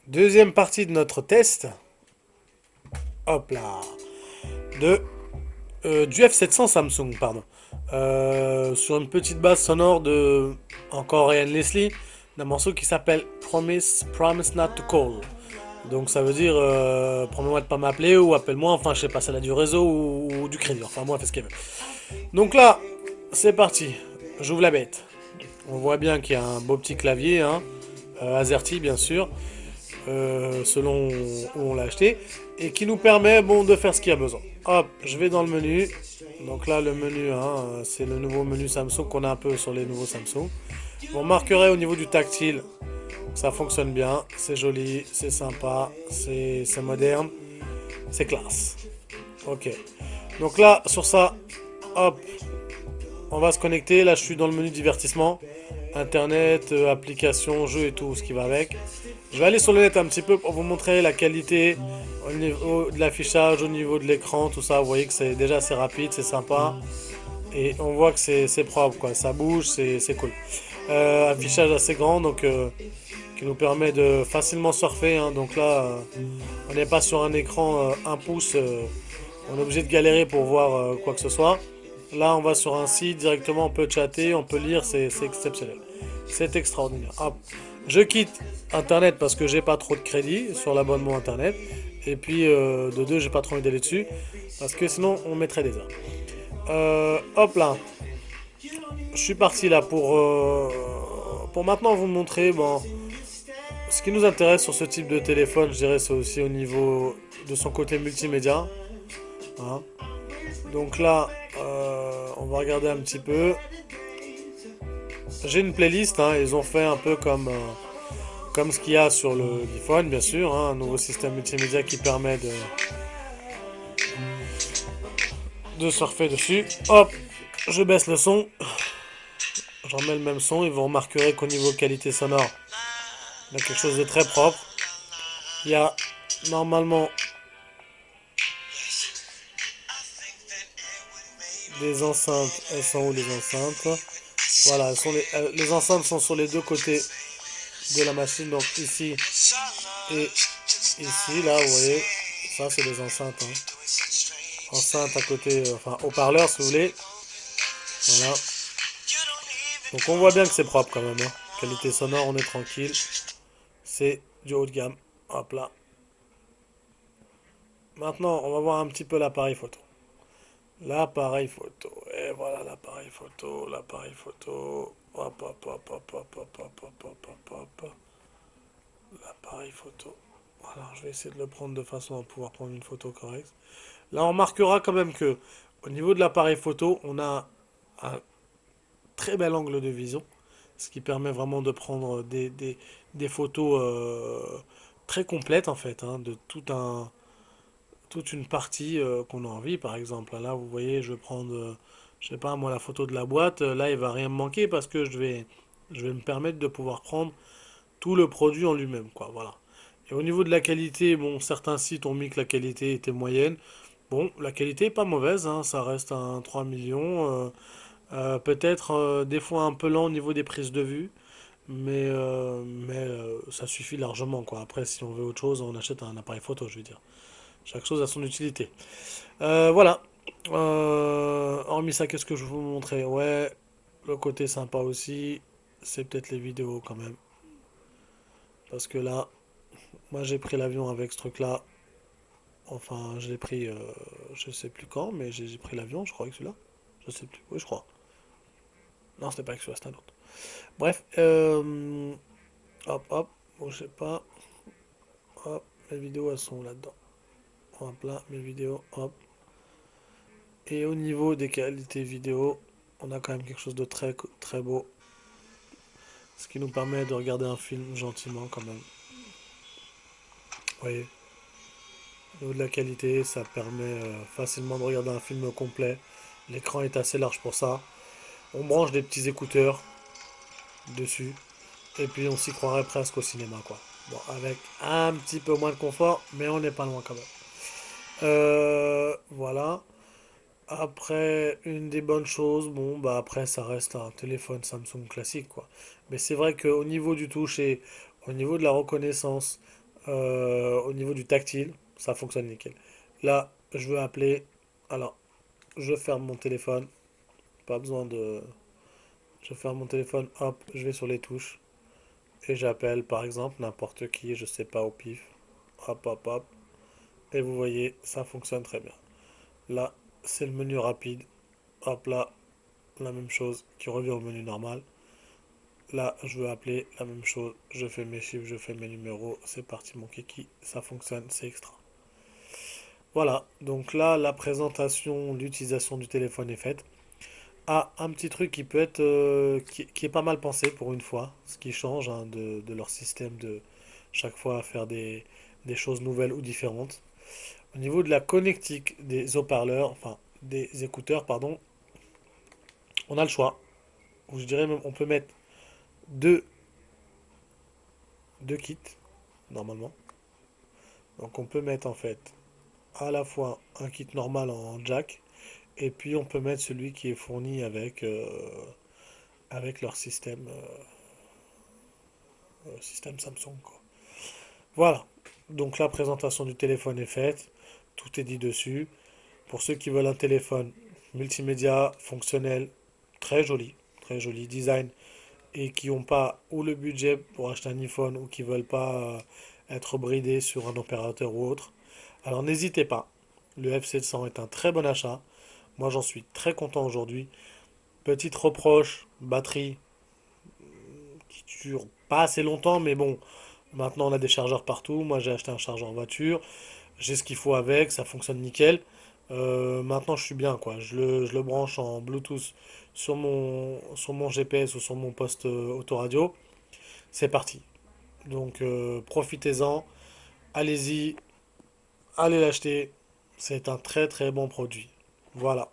Deuxième partie de notre test. Hop là. De, du F700 Samsung, pardon. Sur une petite base sonore de encore Ryan Leslie, d'un morceau qui s'appelle Promise Not to Call. Donc ça veut dire promets-moi de pas m'appeler ou appelle-moi, enfin je sais pas, ça a du réseau ou du crédit, enfin moi fais ce qu'elle veut. Donc là, c'est parti, j'ouvre la bête. On voit bien qu'il y a un beau petit clavier, hein, AZERTY bien sûr, selon où on l'a acheté, et qui nous permet bon, de faire ce qu'il y a besoin. Hop, je vais dans le menu. Donc là, le menu, hein, c'est le nouveau menu Samsung qu'on a un peu sur les nouveaux Samsung. Vous remarquerez au niveau du tactile, ça fonctionne bien, c'est joli, c'est sympa, c'est moderne, c'est classe. Ok. Donc là, sur ça, hop, on va se connecter. Là, je suis dans le menu divertissement. Internet, applications, jeux et tout ce qui va avec. Je vais aller sur le net un petit peu pour vous montrer la qualité au niveau de l'affichage, au niveau de l'écran, tout ça. Vous voyez que c'est déjà assez rapide, c'est sympa. Et on voit que c'est propre, quoi. Ça bouge, c'est cool. Affichage assez grand, donc qui nous permet de facilement surfer, hein. Donc là, on n'est pas sur un écran 1 pouce. On est obligé de galérer pour voir quoi que ce soit. Là, on va sur un site directement, on peut chatter, on peut lire, c'est exceptionnel. C'est extraordinaire. Hop. Je quitte Internet parce que j'ai pas trop de crédit sur l'abonnement Internet. Et puis, de deux, j'ai pas trop envie d'aller dessus. Parce que sinon, on mettrait des heures. Hop là. Je suis parti là pour maintenant vous montrer. Bon, ce qui nous intéresse sur ce type de téléphone, je dirais, c'est aussi au niveau de son côté multimédia, hein. Donc là, on va regarder un petit peu. J'ai une playlist, hein, ils ont fait un peu comme ce qu'il y a sur l'iPhone, bien sûr, hein, un nouveau système multimédia qui permet de surfer dessus. Hop, je baisse le son, je remets le même son et vous remarquerez qu'au niveau qualité sonore, il y a quelque chose de très propre. Il y a normalement des enceintes, elles sont où les enceintes? Voilà, les enceintes sont sur les deux côtés de la machine, donc ici et ici, là, vous voyez, ça c'est des enceintes, hein. Enceinte à côté, enfin haut-parleur si vous voulez. Voilà. Donc on voit bien que c'est propre quand même, hein. Qualité sonore, on est tranquille. C'est du haut de gamme. Hop là. Maintenant, on va voir un petit peu l'appareil photo. L'appareil photo. Et voilà l'appareil photo, l'appareil photo. Hop, hop, hop, hop, hop, hop, hop, hop, hop, hop, hop. L'appareil photo. Alors, je vais essayer de le prendre de façon à pouvoir prendre une photo correcte. Là, on remarquera quand même que au niveau de l'appareil photo, on a un très bel angle de vision, ce qui permet vraiment de prendre des photos très complètes en fait, hein, de toute une partie qu'on a envie. Par exemple, là vous voyez, je vais prendre, je sais pas moi, la photo de la boîte. Là, il va rien me manquer parce que je vais me permettre de pouvoir prendre tout le produit en lui-même, quoi. Voilà. Et au niveau de la qualité, bon, certains sites ont mis que la qualité était moyenne. Bon, la qualité est pas mauvaise, hein, ça reste un 3 millions. Peut-être des fois un peu lent au niveau des prises de vue, mais ça suffit largement, quoi. Après, si on veut autre chose, on achète un appareil photo, je veux dire. Chaque chose a son utilité. Voilà. Hormis ça, qu'est-ce que je vais vous montrer? Ouais, le côté sympa aussi, c'est peut-être les vidéos quand même. Parce que là, moi j'ai pris l'avion avec ce truc-là. Enfin, je l'ai pris, je sais plus quand, mais j'ai pris l'avion, je crois, avec celui-là. Je sais plus. Oui, je crois. Non, c'était pas avec celui-là, c'était un autre. Bref, hop, hop, bougez pas. Hop, mes vidéos elles sont là-dedans. Hop là, mes vidéos, hop. Et au niveau des qualités vidéo, on a quand même quelque chose de très très beau. Ce qui nous permet de regarder un film gentiment quand même. Vous voyez, au niveau de la qualité, ça permet facilement de regarder un film complet. L'écran est assez large pour ça. On branche des petits écouteurs dessus. Et puis on s'y croirait presque au cinéma, quoi. Bon, avec un petit peu moins de confort, mais on n'est pas loin quand même. Voilà. Après, une des bonnes choses, bon, bah après, ça reste un téléphone Samsung classique, quoi. Mais c'est vrai qu'au niveau du toucher, au niveau de la reconnaissance, Au niveau du tactile, ça fonctionne nickel. Là, je veux appeler. Alors, je ferme mon téléphone. Pas besoin de. Je ferme mon téléphone, hop, je vais sur les touches. Et j'appelle par exemple n'importe qui, je sais pas au pif. Hop, hop, hop. Et vous voyez, ça fonctionne très bien. Là, c'est le menu rapide. Hop là, la même chose qui revient au menu normal. Là, je veux appeler la même chose. Je fais mes chiffres, je fais mes numéros. C'est parti, mon kiki. Ça fonctionne, c'est extra. Voilà, donc là, la présentation, l'utilisation du téléphone est faite. Ah, un petit truc qui peut être, qui est pas mal pensé pour une fois, ce qui change hein, de leur système de chaque fois faire des choses nouvelles ou différentes. Au niveau de la connectique des haut-parleurs, enfin des écouteurs, pardon, on a le choix. Ou je dirais même, on peut mettre deux, deux kits, normalement. Donc on peut mettre en fait à la fois un kit normal en jack, et puis on peut mettre celui qui est fourni avec leur système Samsung, quoi. Voilà. Donc la présentation du téléphone est faite. Tout est dit dessus. Pour ceux qui veulent un téléphone multimédia, fonctionnel, très joli design, et qui n'ont pas ou le budget pour acheter un iPhone ou qui veulent pas être bridés sur un opérateur ou autre, alors n'hésitez pas. Le F700 est un très bon achat. Moi j'en suis très content aujourd'hui. Petite reproche, batterie qui dure pas assez longtemps, mais bon, maintenant on a des chargeurs partout. Moi j'ai acheté un chargeur en voiture. J'ai ce qu'il faut avec, ça fonctionne nickel. Maintenant, je suis bien, quoi. Je le branche en Bluetooth sur mon GPS ou sur mon poste autoradio. C'est parti. Donc, profitez-en. Allez-y. Allez l'acheter. C'est un très très bon produit. Voilà.